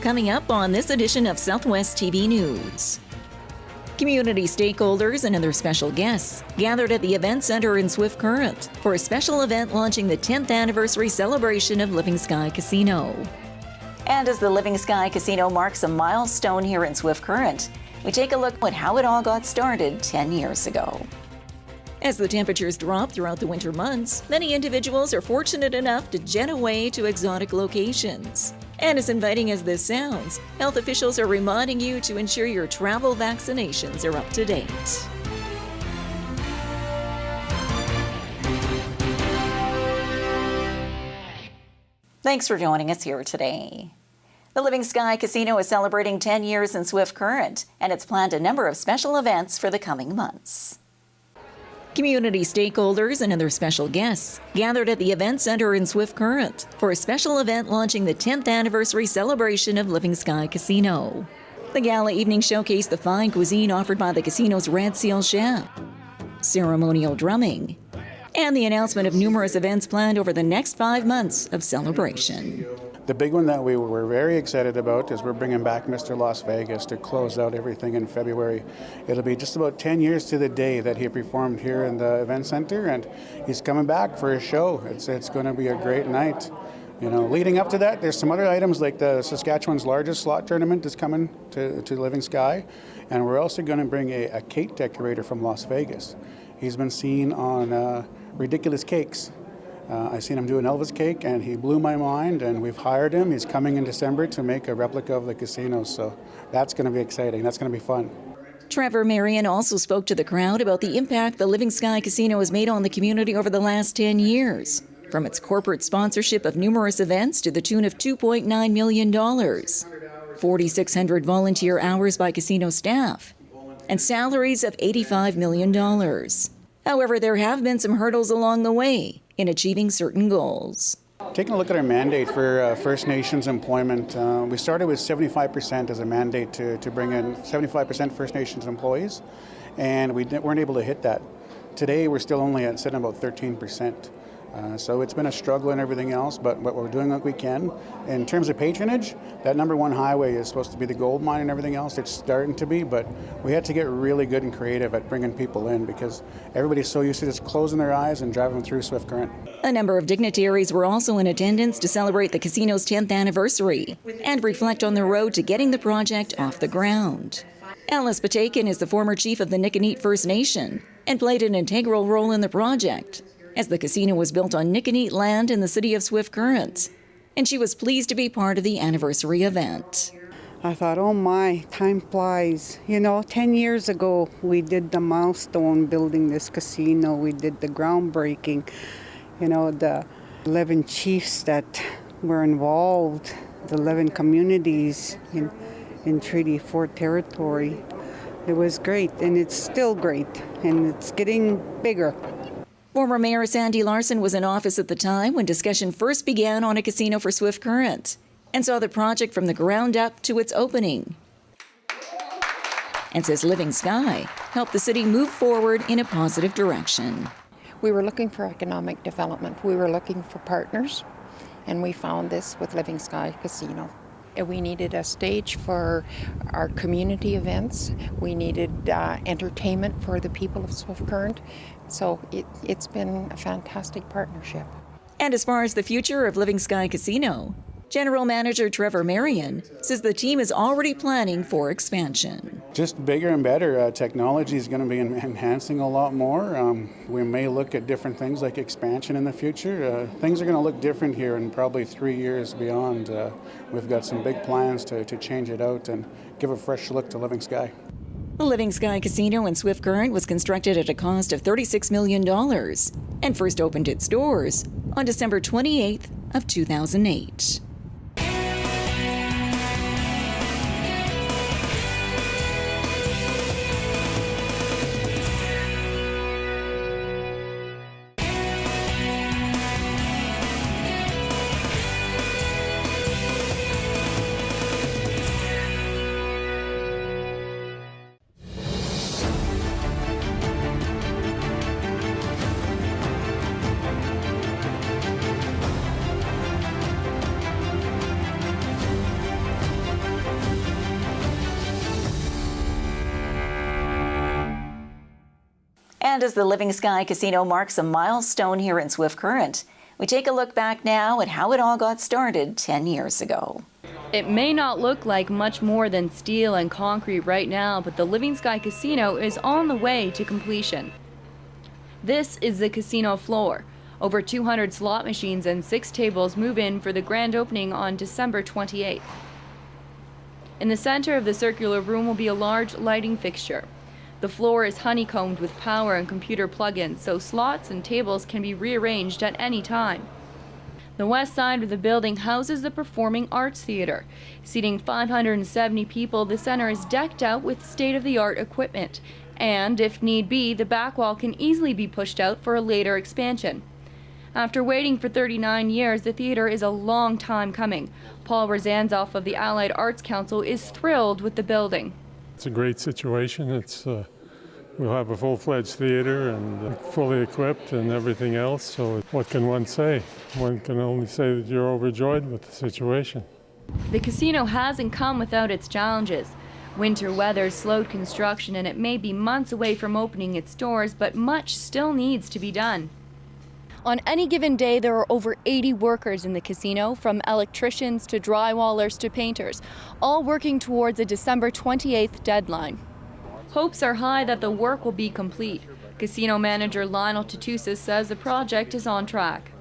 coming up on this edition of Southwest TV News. Community stakeholders and other special guests gathered at the Event Center in Swift Current for a special event launching the 10th anniversary celebration of Living Sky Casino. And as the Living Sky Casino marks a milestone here in Swift Current, we take a look at how it all got started 10 years ago. As the temperatures drop throughout the winter months, many individuals are fortunate enough to jet away to exotic locations. And as inviting as this sounds, health officials are reminding you to ensure your travel vaccinations are up to date. Thanks for joining us here today. The Living Sky Casino is celebrating 10 years in Swift Current, and it's planned a number of special events for the coming months. Community stakeholders and other special guests gathered at the Event Center in Swift Current for a special event launching the 10th anniversary celebration of Living Sky Casino. The gala evening showcased the fine cuisine offered by the casino's Red Seal chef, ceremonial drumming, and the announcement of numerous events planned over the next 5 months of celebration. The big one that we were very excited about is we're bringing back Mr. Las Vegas to close out everything in February. It'll be just about 10 years to the day that he performed here in the event center, and he's coming back for his show. It's going to be a great night. You know, leading up to that, there's some other items like the Saskatchewan's largest slot tournament is coming to Living Sky, and we're also going to bring a cake decorator from Las Vegas. He's been seen on Ridiculous Cakes. I seen him do an Elvis cake, and he blew my mind, and we've hired him. He's coming in December to make a replica of the casino, so that's going to be exciting. That's going to be fun. Trevor Marion also spoke to the crowd about the impact the Living Sky Casino has made on the community over the last 10 years, from its corporate sponsorship of numerous events to the tune of $2.9 million, 4,600 volunteer hours by casino staff, and salaries of $85 million. However, there have been some hurdles along the way in achieving certain goals. Taking a look at our mandate for First Nations employment, we started with 75% as a mandate to bring in 75% First Nations employees, and we weren't able to hit that. Today we're still only at sitting about 13%. So it's been a struggle and everything else, but we're doing what we can. In terms of patronage, that number one highway is supposed to be the gold mine and everything else. It's starting to be, but we had to get really good and creative at bringing people in because everybody's so used to just closing their eyes and driving through Swift Current. A number of dignitaries were also in attendance to celebrate the casino's 10th anniversary and reflect on the road to getting the project off the ground. Alice Patakin is the former chief of the Niconeat First Nation and played an integral role in the project, as the casino was built on Niconeat land in the city of Swift Current, and she was pleased to be part of the anniversary event. I thought, oh my, time flies. You know, 10 years ago, we did the milestone building this casino. We did the groundbreaking. You know, the 11 chiefs that were involved, the 11 communities in Treaty 4 territory. It was great, and it's still great, and it's getting bigger. Former Mayor Sandy Larson was in office at the time when discussion first began on a casino for Swift Current and saw the project from the ground up to its opening. And says Living Sky helped the city move forward in a positive direction. We were looking for economic development. We were looking for partners, and we found this with Living Sky Casino. We needed a stage for our community events. We needed entertainment for the people of Swift Current. So it's been a fantastic partnership. And as far as the future of Living Sky Casino, General Manager Trevor Marion says the team is already planning for expansion. Just bigger and better. Technology is going to be enhancing a lot more. We may look at different things like expansion in the future. Things are going to look different here in probably 3 years beyond. We've got some big plans to change it out and give a fresh look to Living Sky. The Living Sky Casino in Swift Current was constructed at a cost of $36 million and first opened its doors on December 28th of 2008. And as the Living Sky Casino marks a milestone here in Swift Current, we take a look back now at how it all got started 10 years ago. It may not look like much more than steel and concrete right now, but the Living Sky Casino is on the way to completion. This is the casino floor. Over 200 slot machines and 6 tables move in for the grand opening on December 28th. In the center of the circular room will be a large lighting fixture. The floor is honeycombed with power and computer plug-ins, so slots and tables can be rearranged at any time. The west side of the building houses the Performing Arts Theater. Seating 570 people, the center is decked out with state-of-the-art equipment. And, if need be, the back wall can easily be pushed out for a later expansion. After waiting for 39 years, the theater is a long time coming. Paul Razanzoff of the Allied Arts Council is thrilled with the building. It's a great situation. We'll have a full-fledged theater and fully equipped and everything else. So what can one say? One can only say that you're overjoyed with the situation. The casino hasn't come without its challenges. Winter weather slowed construction and it may be months away from opening its doors, but much still needs to be done. On any given day, there are over 80 workers in the casino, from electricians to drywallers to painters, all working towards a December 28th deadline. Hopes are high that the work will be complete. Casino manager Lionel Tatusis says the project is on track.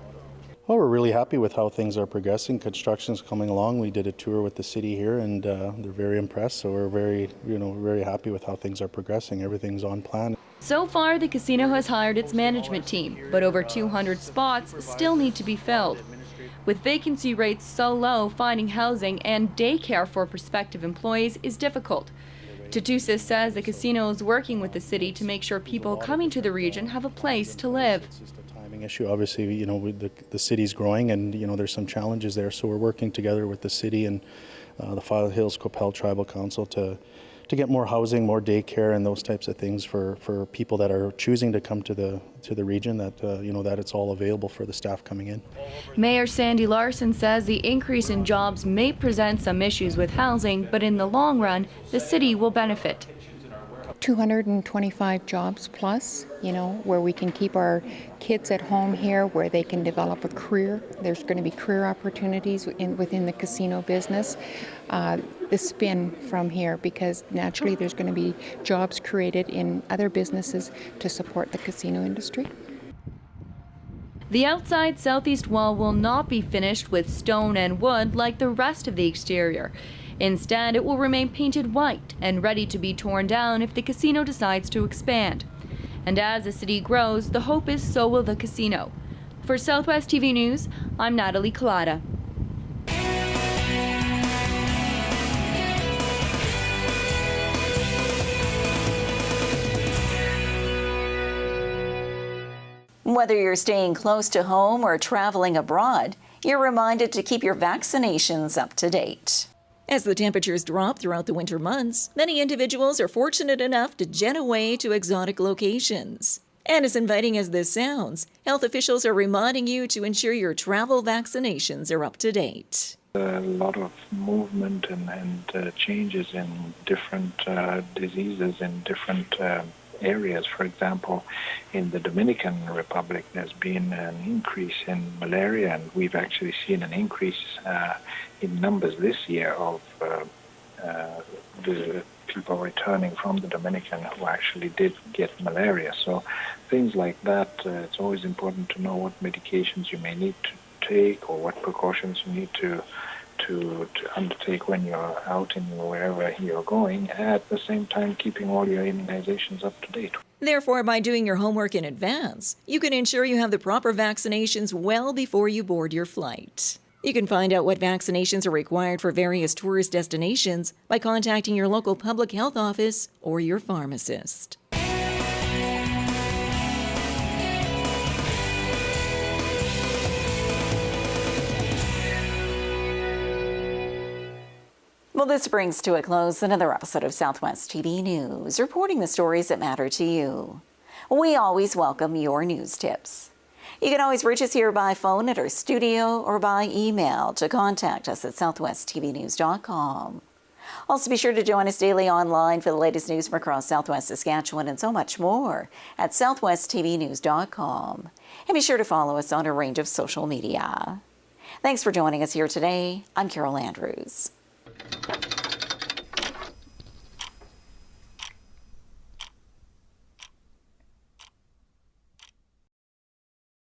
Well, we're really happy with how things are progressing. Construction's coming along. We did a tour with the city here, and they're very impressed. So we're very happy with how things are progressing. Everything's on plan. So far, the casino has hired its management team, but over 200 spots still need to be filled. With vacancy rates so low, finding housing and daycare for prospective employees is difficult. Tatusis says the casino is working with the city to make sure people coming to the region have a place to live. Issue. Obviously, the city's growing, and there's some challenges there. So we're working together with the city and the File Hills Qu'Appelle Tribal Council to get more housing, more daycare, and those types of things for people that are choosing to come to the region. That that it's all available for the staff coming in. Mayor Sandy Larson says the increase in jobs may present some issues with housing, but in the long run, the city will benefit. 225 jobs plus, where we can keep our kids at home here, where they can develop a career. There's going to be career opportunities within the casino business. The spin from here, because naturally there's going to be jobs created in other businesses to support the casino industry. The outside southeast wall will not be finished with stone and wood like the rest of the exterior. Instead, it will remain painted white and ready to be torn down if the casino decides to expand. And as the city grows, the hope is so will the casino. For Southwest TV News, I'm Natalie Collada. Whether you're staying close to home or traveling abroad, you're reminded to keep your vaccinations up to date. As the temperatures drop throughout the winter months, many individuals are fortunate enough to jet away to exotic locations. And as inviting as this sounds, health officials are reminding you to ensure your travel vaccinations are up to date. A lot of movement and changes in different diseases in different areas. For example, in the Dominican Republic, there's been an increase in malaria, and we've actually seen an increase in numbers this year of the people returning from the Dominican who actually did get malaria. So things like that, it's always important to know what medications you may need to take or what precautions you need to undertake when you're out in wherever you're going, at the same time keeping all your immunizations up to date. Therefore, by doing your homework in advance, you can ensure you have the proper vaccinations well before you board your flight. You can find out what vaccinations are required for various tourist destinations by contacting your local public health office or your pharmacist. Well, this brings to a close another episode of Southwest TV News, reporting the stories that matter to you. We always welcome your news tips. You can always reach us here by phone at our studio or by email to contact us at southwesttvnews.com. Also, be sure to join us daily online for the latest news from across Southwest Saskatchewan and so much more at southwesttvnews.com. And be sure to follow us on a range of social media. Thanks for joining us here today. I'm Carol Andrews.